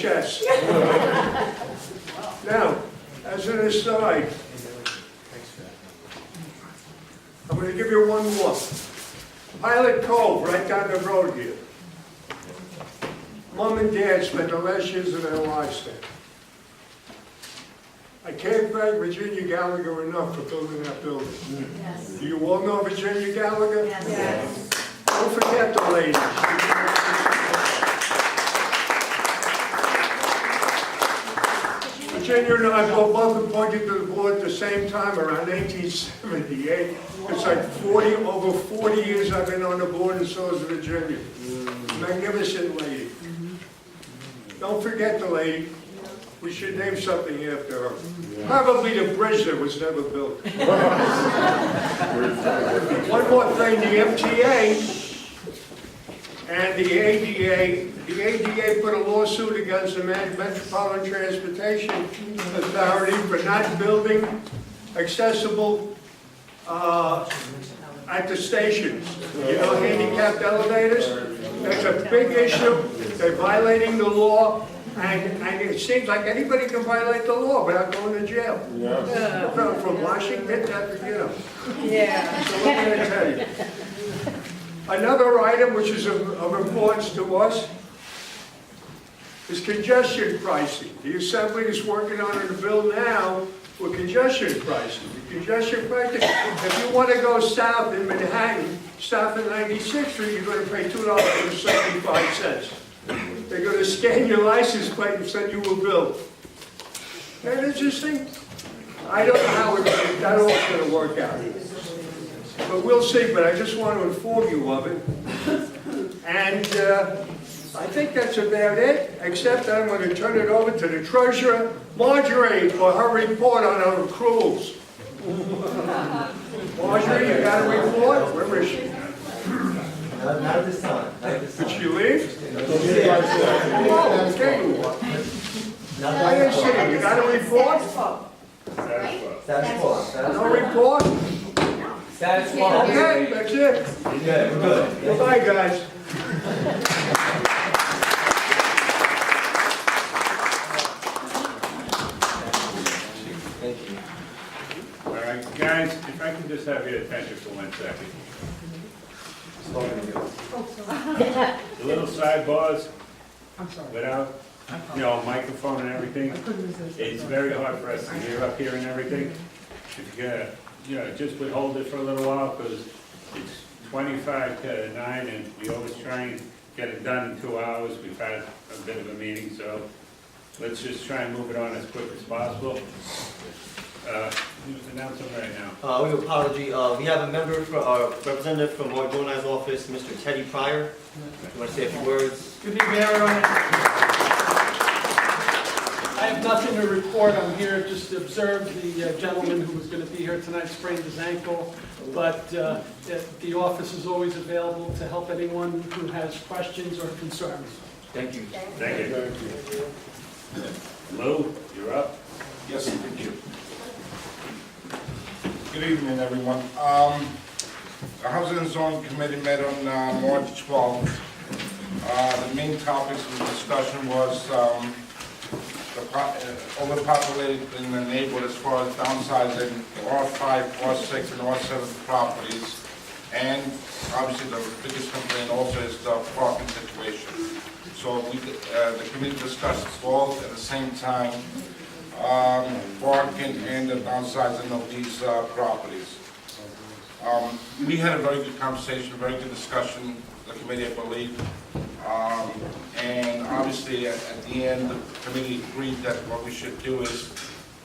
chest. Now, as an aside, I'm going to give you one more. Pilot Cove, right down the road here. Mom and Dad spent the last years of their lives there. I can't thank Virginia Gallagher enough for building that building. Yes. Do you all know Virginia Gallagher? Yes. Don't forget the lady. Virginia and I both appointed to the board at the same time around 1878. It's like over 40 years I've been on the board, and so is Virginia. Magnificent lady. Don't forget the lady. We should name something after her. Probably the bridge that was never built. One more thing, the MTA and the ADA put a lawsuit against the Metropolitan Transportation Authority for not building accessible at the stations. You know, handicapped elevators? That's a big issue. They're violating the law. And it seems like anybody can violate the law without going to jail. From Washington to, you know. Yeah. So what can I tell you? Another item which is of importance to us is congestion pricing. The Assembly is working on a bill now with congestion pricing. The congestion pricing, if you want to go south in Manhattan, south of 96th Street, you're going to pay $2.75. They're going to scan your license plate and send you a bill. Isn't that interesting? I don't know how that all is going to work out. But we'll see, but I just want to inform you of it. And I think that's about it, except I'm going to turn it over to the treasurer, Marjorie, for her report on our accruals. Marjorie, you got a report? Where is she? Not at this time. Did she leave? Oh, okay. I didn't see it. You got a report? Status quo. No report? Status quo. Okay, that's it. Yeah, we're good. Bye, guys. Thank you. All right, guys, if I can just have your attention for 1 second. The little sidebars without, microphone and everything, it's very hard for us to hear up here and everything. If you just withhold it for a little while, because it's 25 to 9, and we always try and get it done in 2 hours. We've had a bit of a meeting, so let's just try and move it on as quick as possible. Announce them right now. We have apology. We have a member, representative from Mark Donai's office, Mr. Teddy Pryor. You want to say a few words? Good evening, everyone. I have nothing to report. I'm here just to observe the gentleman who was going to be here tonight sprained his ankle. But the office is always available to help anyone who has questions or concerns. Thank you. Thank you. Lou, you're up. Yes, thank you. Good evening, everyone. The Housing and Zoning Committee met on March 12th. The main topics of the discussion was overpopulated in the neighborhood as far as downsizing R5, R6, and R7 properties. And obviously the biggest complaint also is the parking situation. So the committee discussed both at the same time, parking and the downsizing of these properties. We had a very good conversation, very good discussion, the committee, I believe. And obviously at the end, the committee agreed that what we should do is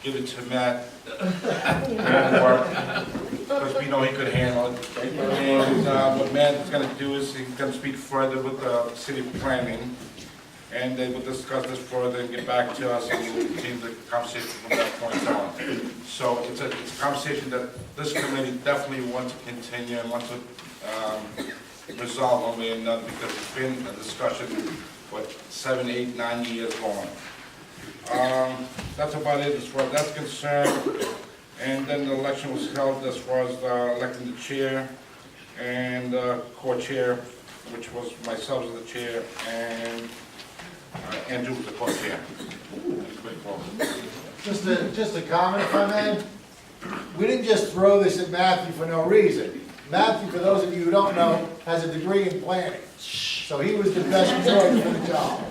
give it to Matt because we know he could handle it. And what Matt's going to do is he's going to speak further with the city planning, and they will discuss this further and get back to us and continue the conversation from that point on. So it's a conversation that this committee definitely wants to continue and wants to resolve one way or another, because it's been a discussion for 7, 8, 9 years long. That's about it as far as that's concerned. And then the election was held as far as electing the chair and co-chair, which was myself as the chair, and Andrew with the court chair. Quick vote. Just a comment, if I may. We didn't just throw this at Matthew for no reason. Matthew, for those of you who don't know, has a degree in planning. So he was the best choice for the job.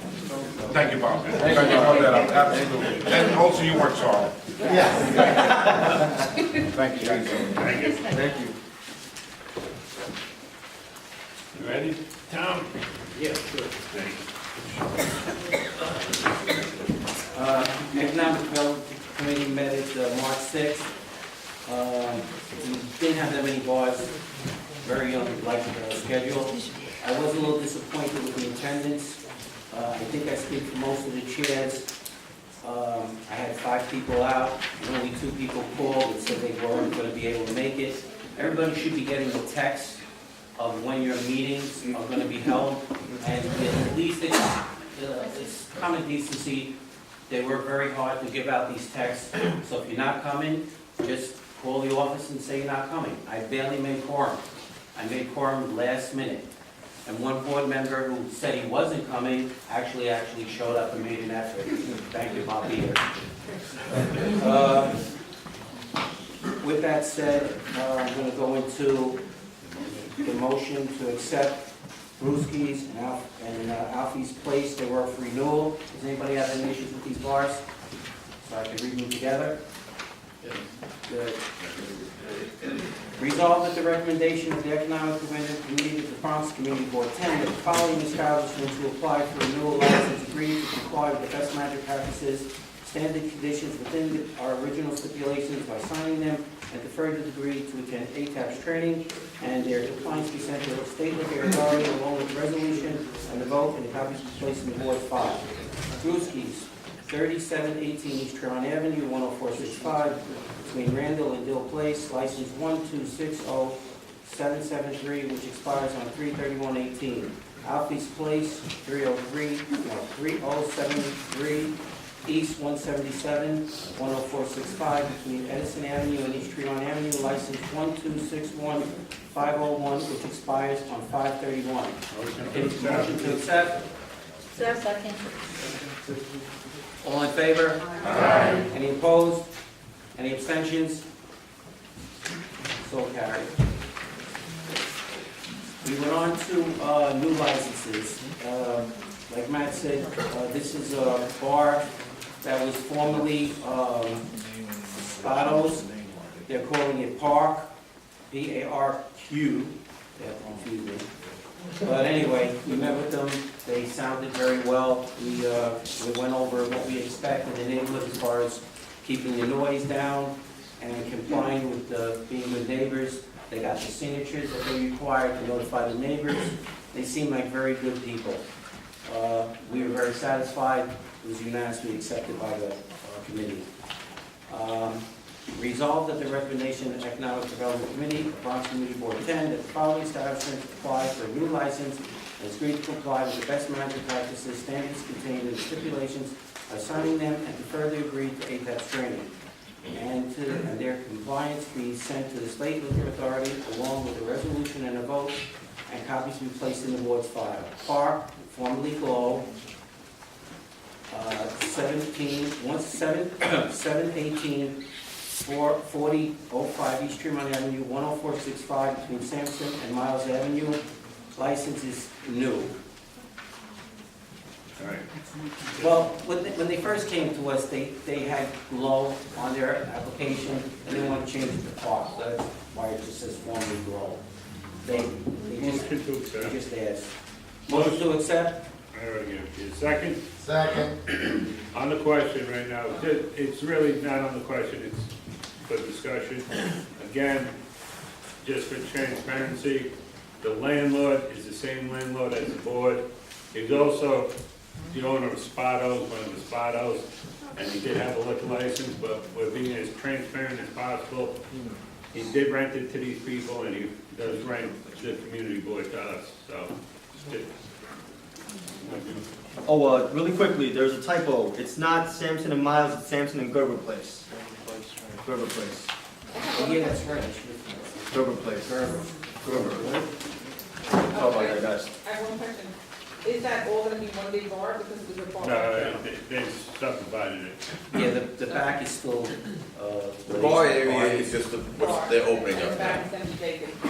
Thank you, Bob. Thank you for that, absolutely. And also you worked hard. Yes. Thank you, guys. Thank you. Thank you. You ready? Tom? Yeah, sure. Thank Economic Development Committee met at March 6th. We didn't have that many bars, very like schedule. I was a little disappointed with the attendance. I think I speak for most of the chairs. I had 5 people out, and only 2 people called and said they weren't going to be able to make it. Everybody should be getting the text of when your meetings are going to be held, and at least it's common decency. They work very hard to give out these texts, so if you're not coming, just call the office and say you're not coming. I barely made quorum. I made quorum last minute. And one board member who said he wasn't coming actually showed up and made an effort. Thank you, Bob, here. With that said, I'm going to go into the motion to accept Brewski's and Alfie's Place. They were up for renewal. Does anybody have any issues with these bars? So I can read them together? Good. Resolved at the recommendation of the Economic Development Committee of the Bronx Community Board 10 that the following establishments who apply for renewal license agree to comply with the best management practices, standard conditions within our original stipulations by signing them, and to further degree to attend ATAP's training, and their compliance be sent to the State Liquor Authority along with the resolution and the vote, and the copies be placed in the board's file. Brewski's, 3718 East Tryon Avenue, 10465, between Randall and Dill Place, license 1260773, which expires on 3/31/18. Alfie's Place, 3073 East 177, 10465, between Edison Avenue and East Tryon Avenue, license 1261501, which expires on 5/31. Motion to accept. Second. All in favor? Aye. Any opposed? Any abstentions? So carried. We went on to new licenses. Like Matt said, this is a bar that was formerly Spados. They're calling it Park, P-A-R-Q. That confused me. But anyway, we met with them. They sounded very well. We went over what we expect in the neighborhood as far as keeping the noise down and complying with being with neighbors. They got the signatures that they required to notify the neighbors. They seem like very good people. We were very satisfied. It was unanimously accepted by the committee. Resolved that the recommendation of the Economic Development Committee, Bronx Community Board 10, that the following establishments apply for a new license and is agreed to comply with the best management practices, standards contained in the stipulations by signing them, and to further agree to ATAP's training, and their compliance be sent to the State Liquor Authority along with a resolution and a vote, and copies be placed in the board's file. Park, formerly Glow, 718 4005 East Tremont Avenue, 10465 between Sampson and Miles Avenue. License is new. All right. Well, when they first came to us, they had Glow on their application, and they want to change it to Park. So that's why it just says formerly Glow. They just asked. Motion to accept? I already gave it to you. Second? Second. On the question right now, it's really not on the question, it's for discussion. Again, just for transparency, the landlord is the same landlord as the board. He's also the owner of Spados, one of the Spados, and he did have a liquor license, but we're being as transparent as possible. He did rent it to these people, and he does rent the community board to us, so. Oh, really quickly, there's a typo. It's not Sampson and Miles, it's Sampson and Gerber Place. Gerber Place. Oh, yeah, that's right. Gerber Place. Gerber. Gerber. Sorry about that, guys. I have one question. Is that all gonna be one big bar because of the bar? No, they subdivided it. Yeah, the back is still, The bar area is just what they're opening And up the now. back is gonna be vacant. I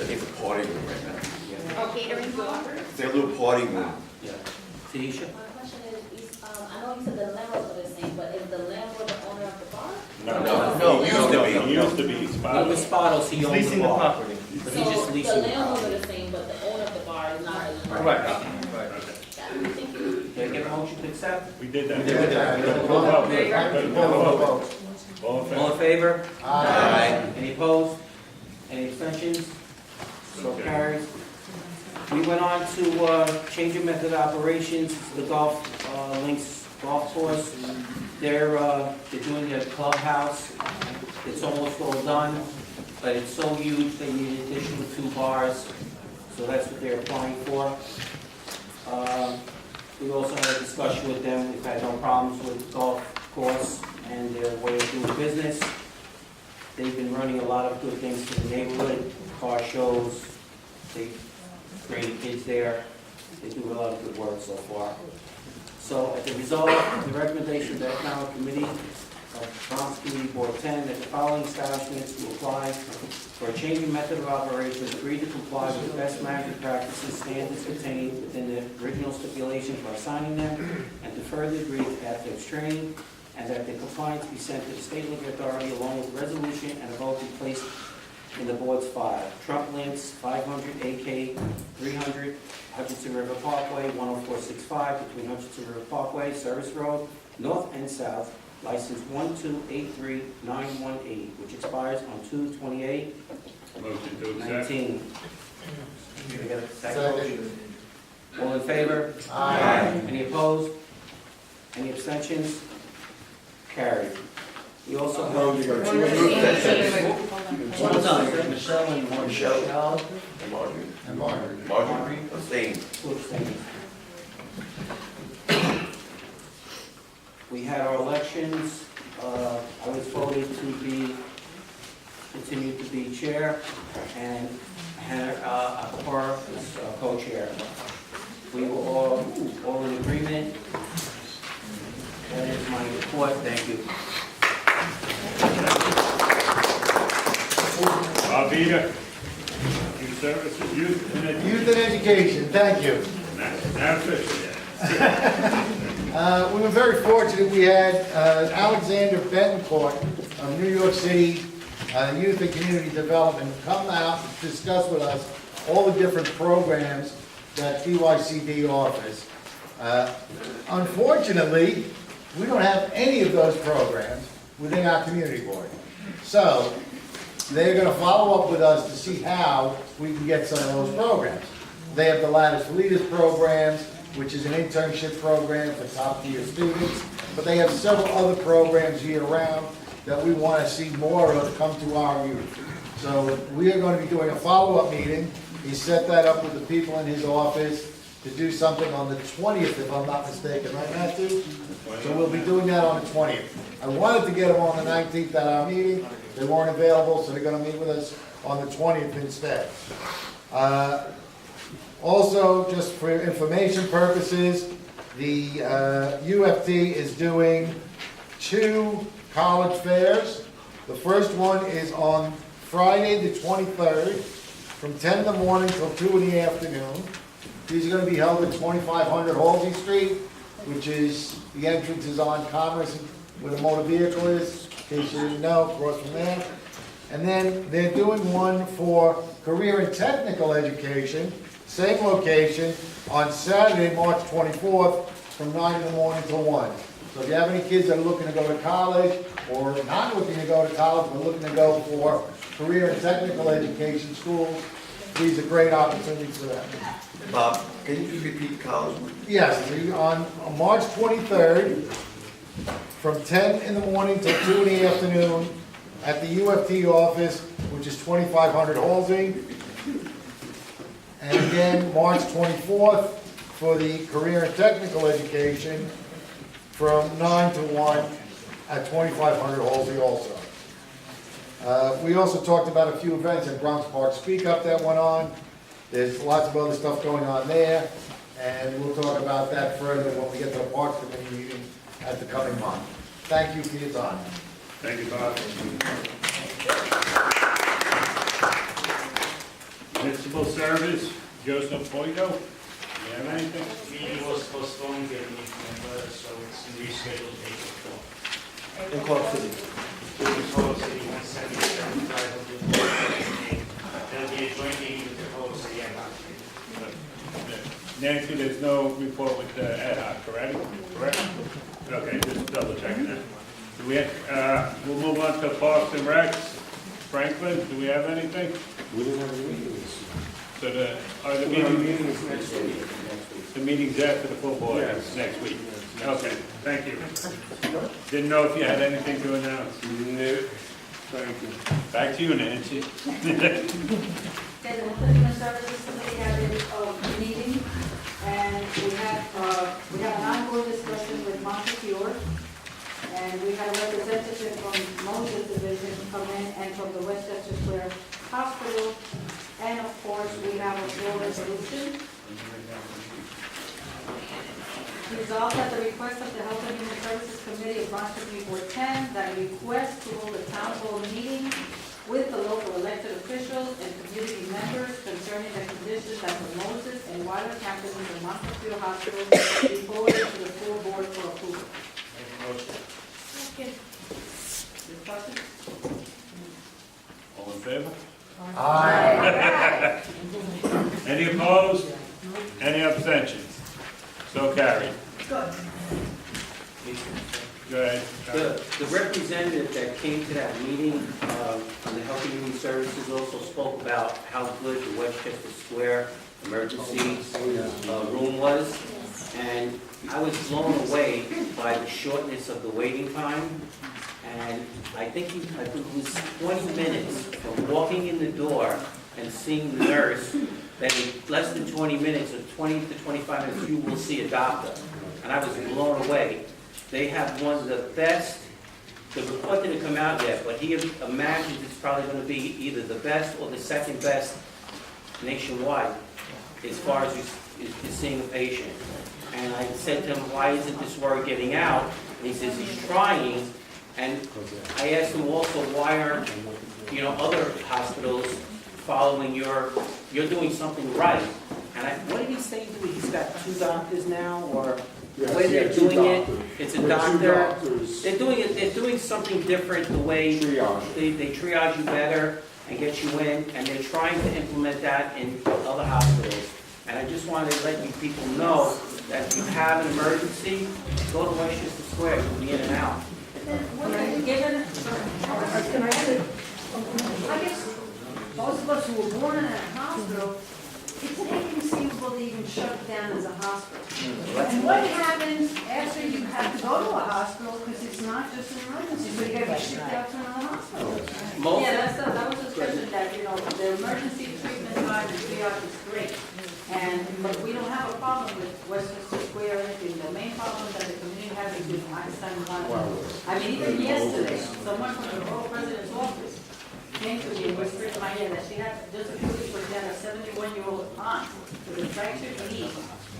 think it's a party room right now. Oh, catering bar? It's their little party room. Yeah. Tanisha? My question is, I know you said the landlord are the same, but is the landlord the owner of the bar? No, it used to It be. used to be With spotted. Spados, he He's owns leasing the the bar. property. But he's just So leasing the the landlord property. are the same, but the owner of the bar is not. Right, right. Thank you. Can I get a motion to accept? We did that. We did that. Go to Vote. vote. There you go. Go to Vote, vote. vote. All in All favor? in favor? Aye. Any opposed? Any abstentions? So Okay. carries. We went on to change of method of operations, the golf, Links Golf Course. They're doing their clubhouse. It's almost all done, but it's so huge, they need an additional 2 bars. So that's what they're applying for. We also had a discussion with them. We've had no problems with the golf course and their way of doing business. They've been running a lot of good things for the neighborhood, car shows, they bring kids there, they do a lot of good work so far. So as a result, the recommendation of the Economic Committee of Bronx Community Board 10, that the following establishments will apply for a change in method of operation, agree to comply with the best management practices standards contained within the original stipulations by signing them, and to further agree to ethics training, and that the compliance be sent to the state liquor authority along with the resolution and a vote be placed in the board's file. Trump Links, 500 AK 300 Hutchinson River Parkway, 10465 between Hutchinson River Parkway, Service Road, north and south, license 1283918, which expires on 2/28/19. Motion to accept. Can I get a second? Second. All in favor? Aye. Any opposed? Any abstentions? Carried. We also have... One time, Michelle and Michelle. And Marjorie. And Margaret. Marjorie, abstain. Two abstentions. We had our elections. I was voted to continue to be chair, and Hannah Akbar is co-chair. We were all in agreement. That is my report. Thank you. Bob Vita, Youth Services, Youth and Education. Youth and Education, thank you. Now official, yeah. We were very fortunate, we had Alexander Betancourt of New York City Youth and Community Development come out and discuss with us all the different programs that BYCD offers. Unfortunately, we don't have any of those programs within our community board. So, they're gonna follow up with us to see how we can get some of those programs. They have the Lattice for Leaders programs, which is an internship program for top-tier students, but they have several other programs year-round that we want to see more of come to our youth. So we are going to be doing a follow-up meeting. He set that up with the people in his office to do something on the 20th, if I'm not mistaken, right, Matthew? So we'll be doing that on the 20th. I wanted to get them on the 19th at our meeting. They weren't available, so they're going to meet with us on the 20th instead. Also, just for information purposes, the UFT is doing 2 college fairs. The first one is on Friday, the 23rd, from 10 in the morning till 2 in the afternoon. These are going to be held at 2500 Halsey Street, which is, the entrance is on Commerce where the motor vehicle is, in case you didn't know, across from there. And then they're doing one for career and technical education, same location, on Saturday, March 24th, from 9 in the morning till 1. So if you have any kids that are looking to go to college, or not looking to go to college, but looking to go for career and technical education schools, these are great opportunities for them. Bob, can you repeat the college? Yes, on March 23rd, from 10 in the morning till 2 in the afternoon, at the UFT office, which is 2500 Halsey. And again, March 24th, for the career and technical education, from 9 to 1 at 2500 Halsey also. We also talked about a few events at Bronx Park Speak Up that went on. There's lots of other stuff going on there, and we'll talk about that further when we get to the Parks Committee meeting at the coming month. Thank you for your time. Thank you, Bob. Municipal Service, Joseph Boyko, you have anything? Meeting was postponed, getting November, so it's rescheduled April 4th. In Clark City. This whole city, 177 Drive, will do the meeting. There'll be a joint meeting with the whole city and Nancy, there's no report with the ad hoc, correct? Correct? Okay, just double checking that. Do we, we'll move on to Parks and Recs. Franklin, do we have anything? We didn't have any meetings. So are the meetings next week? The meeting's after the full board, next week. Okay, thank you. Didn't know if you had anything to announce. No. Thank you. Back to you, Nancy. Okay, the Human Services Committee had a meeting, and we have an ongoing discussion with Montefiore, and we had a representative from Moses Division come in, and from the Westchester Square Hospital, and of course, we have a full resolution. Resolved at the request of the Health and Human Services Committee of Rochester, Ward 10, that request to hold a town hall meeting with the local elected officials and community members concerning the conditions at the Moses and Weiler campuses of Montefiore Hospital be forwarded to the full board for approval. Discussion? All in favor? Aye. Any opposed? Any abstentions? So carried. Good. Go ahead. The representative that came to that meeting on the Health and Human Services also spoke about how good the Westchester Square emergency room was. And I was blown away by the shortness of the waiting time. And I think it was 20 minutes from walking in the door and seeing the nurse, that in less than 20 minutes, or 20 to 25 minutes, you will see a doctor. And I was blown away. They have one of the best, the report didn't come out yet, but he imagines it's probably going to be either the best or the second best nationwide as far as seeing a patient. And I said to him, why isn't this word getting out? And he says he's trying. And I asked him also, why aren't, other hospitals following you're doing something right? And what did he say? He's got 2 doctors now, or the way they're doing it, it's a doctor. They're doing something different, the way they triage you better and get you in, and they're trying to implement that in other hospitals. And I just wanted to let you people know that if you have an emergency, go to Westchester Square, you'll be in and out. Can I say, I guess most of us who were born in a hospital, it's inconceivable to even shut it down as a hospital. And what happens after you have to go to a hospital, because it's not just an emergency, so you gotta be shipped out to another hospital? Yeah, that was a discussion that, the emergency treatment time and triage is great. But we don't have a problem with Westchester Square or anything. The main problem that the community has is with Einstein One. I mean, even yesterday, someone from the borough president's office came to me and whispered in my ear that she had, just a few weeks ago, she had a 71-year-old aunt with a fractured knee.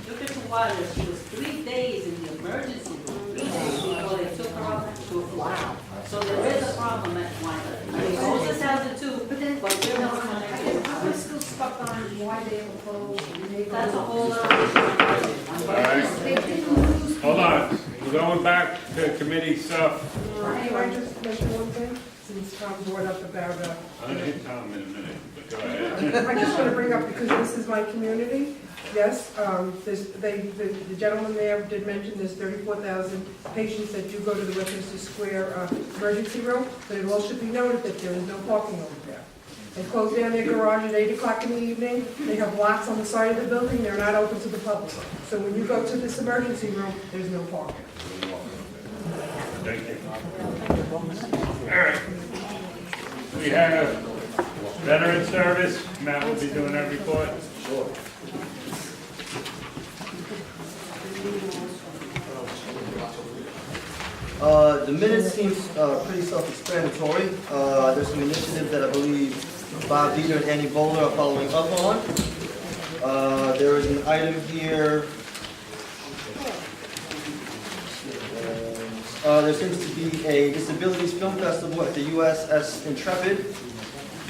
Took her to Wilder. She was 3 days in the emergency room, 3 days before they took her up to a floor. So there is a problem at Wilder. I mean, Moses has it too, but we're not connected. I'm still stuck on why they were closed. That's a whole other issue. All right. Hold on. We're going back to committee stuff. Can I just mention one thing, since Tom brought up about, I'll hit Tom in a minute, but go ahead. I just want to bring up, because this is my community, yes, the gentleman there did mention there's 34,000 patients that do go to the Westchester Square emergency room, but it all should be noted that there is no parking over there. They close down their garage at 8 o'clock in the evening, they have locks on the side of the building, they're not open to the public. So when you go to this emergency room, there's no parking. Thank you. All right. We have veteran service. Matt will be doing that report. Sure. The minutes seems pretty self-explanatory. There's some initiatives that I believe Bob Dieter and Annie Bowler are following up on. There is an item here. There seems to be a Disabilities Film Festival at the USS Intrepid,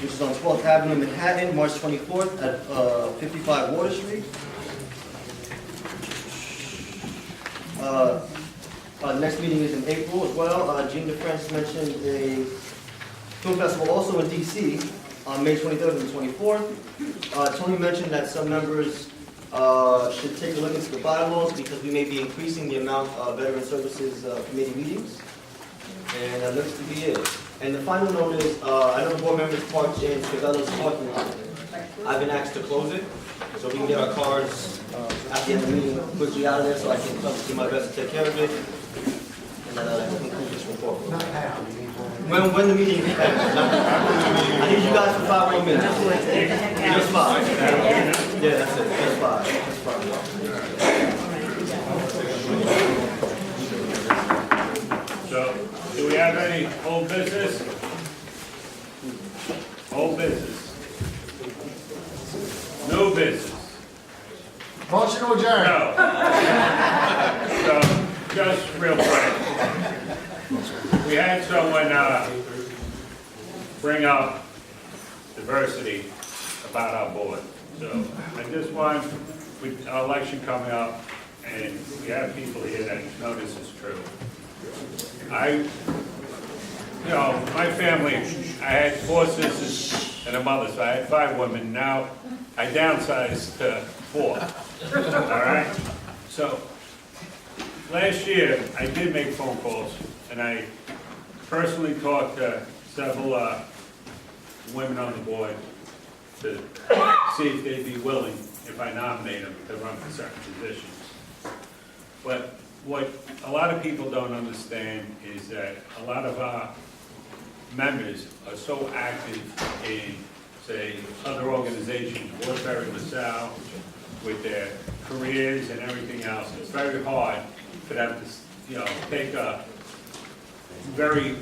which is on 12th Avenue, Manhattan, March 24th at 55 Water Street. Next meeting is in April as well. Jean DeFrance mentioned a film festival also in DC on May 23rd and 24th. Tony mentioned that some members should take a look into the bylaws because we may be increasing the amount of Veteran Services Committee meetings. And that looks to be it. And the final note is, I know the board members parked in Cavello's parking lot. I've been asked to close it, so we can get our cars at the end of the meeting quickly out of there, so I can do my best to take care of it. And then conclude this report. When the meeting is back. I need you guys for 5 more minutes. Just 5. Yeah, that's it. Just 5. Just 5. So, do we have any old business? Old business? New business? Motion to adjourn. No. So, just real quick. We had someone bring up diversity about our board. So, I just want, with our election coming up, and we have people here that know this is true. My family, I had 4 sisters and a mother, so I had 5 women. Now, I downsized to 4. All right? So, last year, I did make phone calls, and I personally talked to several women on the board to see if they'd be willing, if I nominate them, to run for certain positions. But what a lot of people don't understand is that a lot of our members are so active in, say, other organizations, Waterbury, LaSalle, with their careers and everything else. It's very hard for them to, take a very,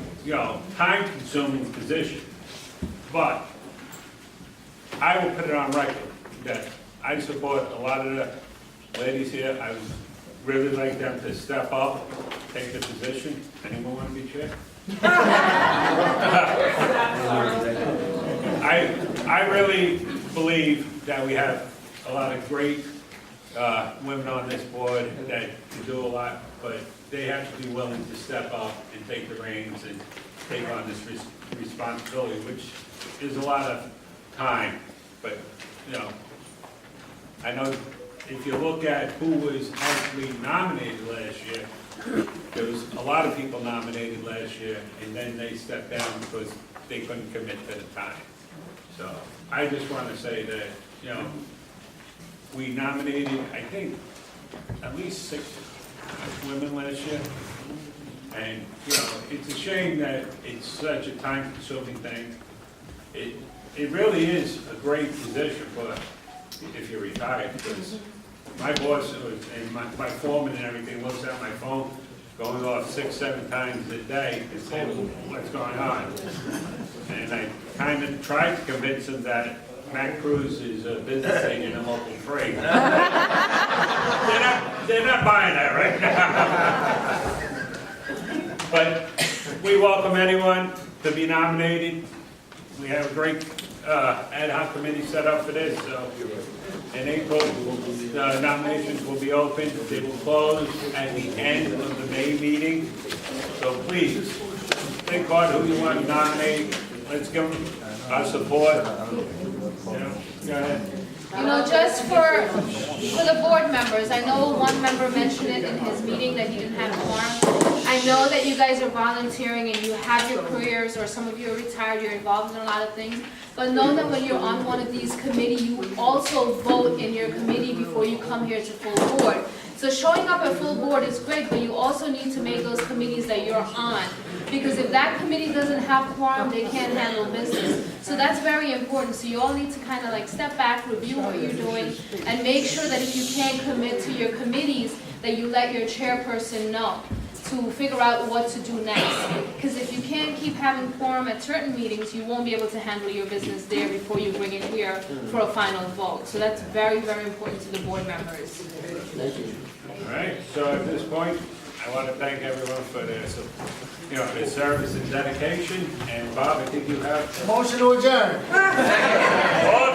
time-consuming position. But I will put it on record that I support a lot of the ladies here. I would really like them to step up, take the position. Anyone want to be chair? I really believe that we have a lot of great women on this board that can do a lot, but they have to be willing to step up and take the reins and take on this responsibility, which is a lot of time. But, I know if you look at who was actually nominated last year, there was a lot of people nominated last year, and then they stepped down because they couldn't commit to the time. So I just want to say that, we nominated, I think, at least 6 women last year. And, it's a shame that it's such a time-consuming thing. It really is a great position for, if you're retired, because my boss and my foreman and everything looks at my phone going off 6, 7 times a day and saying, what's going on? And I kind of tried to convince him that Matt Cruz is a business agent in local freight. They're not buying that right now. But we welcome anyone to be nominated. We have a great ad hoc committee set up for this, so in April, the nominations will be open. They will close at the end of the May meeting. So please, think about who you want to nominate. Let's give them our support. Go ahead. Just for the board members, I know one member mentioned it in his meeting that he didn't have a quorum. I know that you guys are volunteering and you have your careers, or some of you are retired, you're involved in a lot of things. But know that when you're on one of these committees, you also vote in your committee before you come here to full board. So showing up at full board is great, but you also need to make those committees that you're on. Because if that committee doesn't have quorum, they can't handle business. So that's very important. So you all need to kind of step back, review what you're doing, and make sure that if you can't commit to your committees, that you let your chairperson know. to figure out what to do next. Because if you can't keep having quorum at certain meetings, you won't be able to handle your business there before you bring it here for a final vote. So that's very, very important to the board members. All right, so at this point, I want to thank everyone for their, their service and dedication. And Bob, I think you have. Motion to adjourn. All